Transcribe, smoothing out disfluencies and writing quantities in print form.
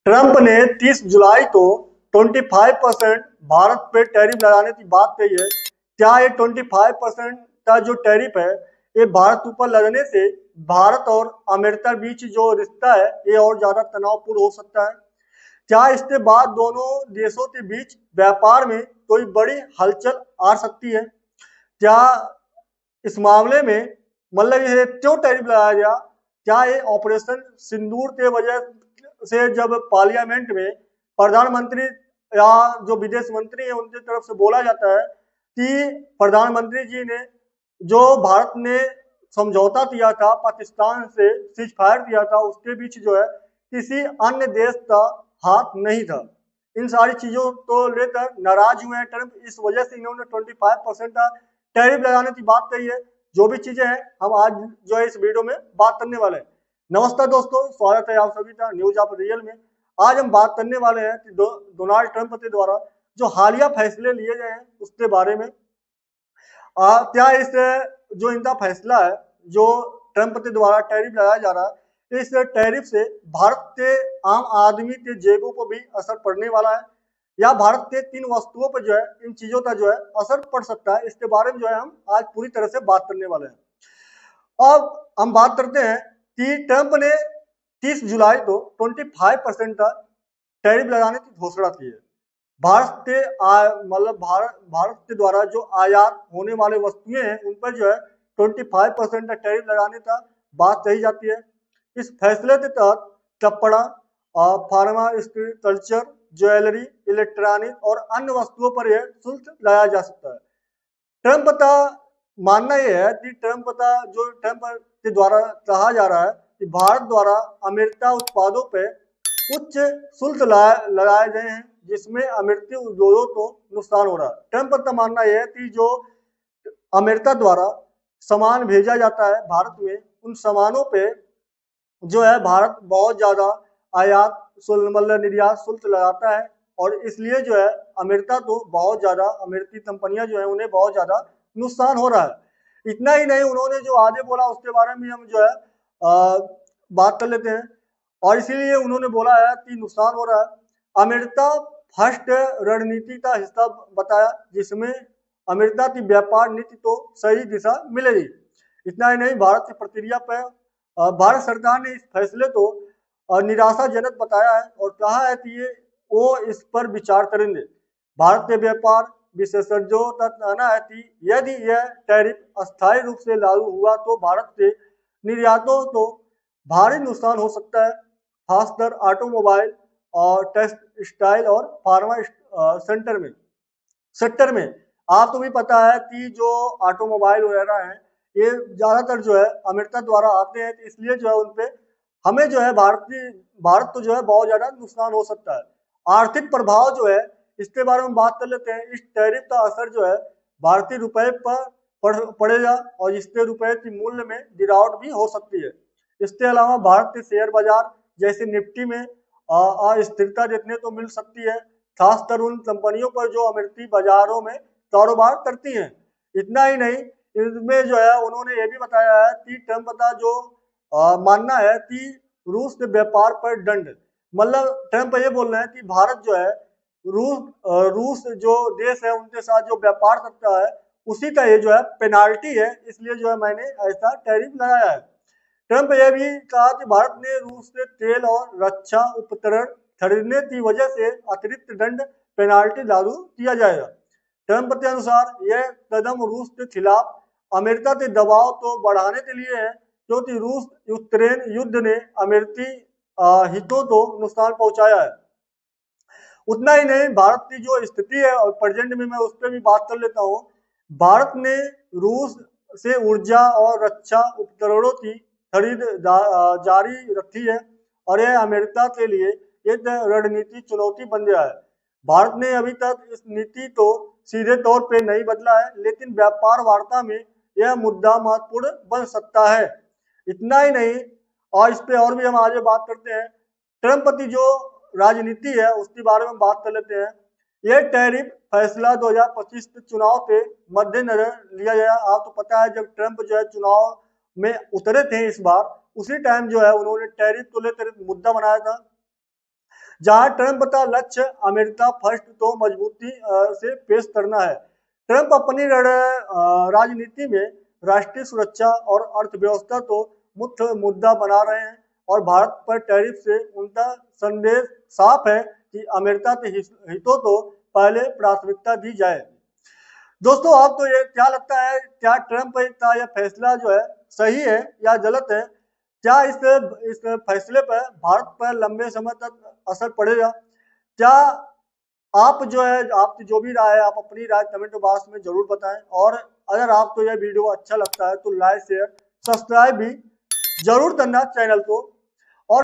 Trump ने 30 जुलाई को 25% भारत पे टैरिफ लगाने की बात कही है। क्या ये 25% का जो टैरिफ है ये भारत ऊपर लगने से भारत और अमेरिका बीच जो रिश्ता है ये और ज्यादा तनावपूर्ण हो सकता है? क्या इसके बाद दोनों देशों के बीच व्यापार में कोई बड़ी हलचल आ सकती है? क्या इस मामले में मतलब ये क्यों टैरिफ लगाया गया? क्या ये ऑपरेशन सिंदूर के वजह से जब पार्लियामेंट में प्रधानमंत्री या जो विदेश मंत्री है उनकी तरफ से बोला जाता है कि प्रधानमंत्री जी ने जो भारत ने समझौता किया था पाकिस्तान से, सीज फायर किया था, उसके बीच जो है किसी अन्य देश का हाथ नहीं था। इन सारी चीजों को लेकर नाराज हुए हैं ट्रंप, इस वजह से इन्होंने 25% का टैरिफ लगाने की बात कही है। जो भी चीजें हैं हम आज जो है इस वीडियो में बात करने वाले हैं। नमस्कार दोस्तों, स्वागत है आप सभी का न्यूज ऑफ रियल में। आज हम बात करने वाले हैं कि डोनाल्ड ट्रंप के द्वारा जो हालिया फैसले लिए गए हैं उसके बारे में। क्या इस जो इनका फैसला है, जो ट्रंप के द्वारा टैरिफ लगाया जा रहा है, इस टैरिफ से भारत के आम आदमी के जेबों पर भी असर पड़ने वाला है या भारत के 3 वस्तुओं पर जो है इन चीजों का जो है असर पड़ सकता है? इसके बारे में जो है हम आज पूरी तरह से बात करने वाले हैं। अब हम बात करते हैं कि ट्रंप ने 30 जुलाई को 25% का टैरिफ लगाने की घोषणा की है। भारत के मतलब भारत के द्वारा जो आयात होने वाले वस्तुएं हैं उन पर जो है 25% का टैरिफ लगाने का बात कही जाती है। इस फैसले के तहत कपड़ा, फार्मास्यूटिकल्चर, ज्वेलरी, इलेक्ट्रॉनिक और अन्य वस्तुओं पर यह शुल्क लगाया जा सकता है। ट्रंप का मानना यह है कि ट्रंप के द्वारा कहा जा रहा है कि भारत द्वारा अमेरिका उत्पादों पर उच्च शुल्क लगाए गए हैं जिसमें अमेरिकी उद्योगों को नुकसान हो रहा है। ट्रंप का मानना यह है कि जो अमेरिका द्वारा सामान भेजा जाता है भारत में, उन सामानों पे जो है भारत बहुत ज्यादा आयात शुल्क मतलब निर्यात शुल्क लगाता है और इसलिए जो है अमेरिका तो बहुत ज्यादा, अमेरिकी कंपनियां जो है उन्हें बहुत ज्यादा नुकसान हो रहा है। इतना ही नहीं, उन्होंने जो आगे बोला उसके बारे में हम जो है बात कर लेते हैं। और इसीलिए उन्होंने बोला है कि नुकसान हो रहा है। अमेरिका फर्स्ट रणनीति का हिस्सा बताया जिसमें अमेरिका की व्यापार नीति को सही दिशा मिलेगी। इतना ही नहीं, भारत की प्रतिक्रिया पर भारत सरकार ने इस फैसले को निराशाजनक बताया है और कहा है कि वो इस पर विचार करेंगे। भारत के व्यापार विशेषज्ञों का कहना है कि यदि यह टैरिफ अस्थायी रूप से लागू हुआ तो भारत के निर्यातों को भारी नुकसान हो सकता है, खासकर ऑटोमोबाइल और टेक्सटाइल और फार्मा सेक्टर में। आपको भी पता है कि जो ऑटोमोबाइल वगैरह हैं ये ज्यादातर जो है अमेरिका द्वारा आते हैं, तो इसलिए जो है उनपे हमें जो है भारत को जो है बहुत ज्यादा नुकसान हो सकता है। आर्थिक प्रभाव जो है इसके बारे में बात कर लेते हैं। इस टैरिफ का असर जो है भारतीय रुपए पर पड़ेगा और इससे रुपए की मूल्य में गिरावट भी हो सकती है। इसके अलावा भारत के शेयर बाजार जैसे निफ्टी में अस्थिरता देखने को मिल सकती है, खासकर उन कंपनियों पर जो अमेरिकी बाजारों में कारोबार करती हैं। इतना ही नहीं, इसमें जो है उन्होंने ये भी बताया है कि ट्रंप का जो मानना है कि रूस के व्यापार पर दंड, मतलब ट्रंप ये बोल रहे हैं कि भारत जो है रूस जो देश है उनके साथ जो व्यापार करता है उसी का ये जो है पेनाल्टी है, इसलिए जो है मैंने ऐसा टैरिफ लगाया है। ट्रंप यह भी कहा कि भारत ने रूस से तेल और रक्षा उपकरण खरीदने की वजह से अतिरिक्त दंड पेनाल्टी लागू किया जाएगा। ट्रंप के अनुसार यह कदम रूस के खिलाफ अमेरिका के दबाव को बढ़ाने के लिए है क्योंकि रूस यूक्रेन युद्ध ने अमेरिकी हितों को नुकसान पहुंचाया है। उतना ही नहीं, भारत की जो स्थिति है और प्रेजेंट में मैं उस पर भी बात कर लेता हूँ। भारत ने रूस से ऊर्जा और रक्षा उपकरणों की खरीद जारी रखी है और यह अमेरिका के लिए एक रणनीति चुनौती बन गया है। भारत ने अभी तक इस नीति को सीधे तौर पे नहीं बदला है, लेकिन व्यापार वार्ता में यह मुद्दा महत्वपूर्ण बन सकता है। इतना ही नहीं, और इस पे और भी हम आगे बात करते हैं। ट्रंप की जो राजनीति है उसके बारे में बात कर लेते हैं। यह टैरिफ फैसला 2025 के चुनाव के मद्देनजर लिया गया। आपको पता है जब ट्रंप जो है चुनाव में उतरे थे इस बार, उसी टाइम जो है उन्होंने टैरिफ को लेकर मुद्दा बनाया था। जहां ट्रंप का लक्ष्य अमेरिका फर्स्ट तो मजबूती से पेश करना है। ट्रंप अपनी राजनीति में राष्ट्रीय सुरक्षा और अर्थव्यवस्था को मुख्य मुद्दा बना रहे हैं और भारत पर टैरिफ से उनका संदेश साफ है कि अमेरिका के हितों को पहले प्राथमिकता दी जाए। दोस्तों, आपको ये क्या लगता है, क्या ट्रंप का यह फैसला जो है सही है या गलत है? क्या इस फैसले पर भारत पर लंबे समय तक असर पड़ेगा? क्या आप जो है, आपकी जो भी राय है, आप अपनी राय कमेंट बॉक्स में जरूर बताएं। और अगर आपको यह वीडियो अच्छा लगता है तो लाइक शेयर सब्सक्राइब भी जरूर करना चैनल को।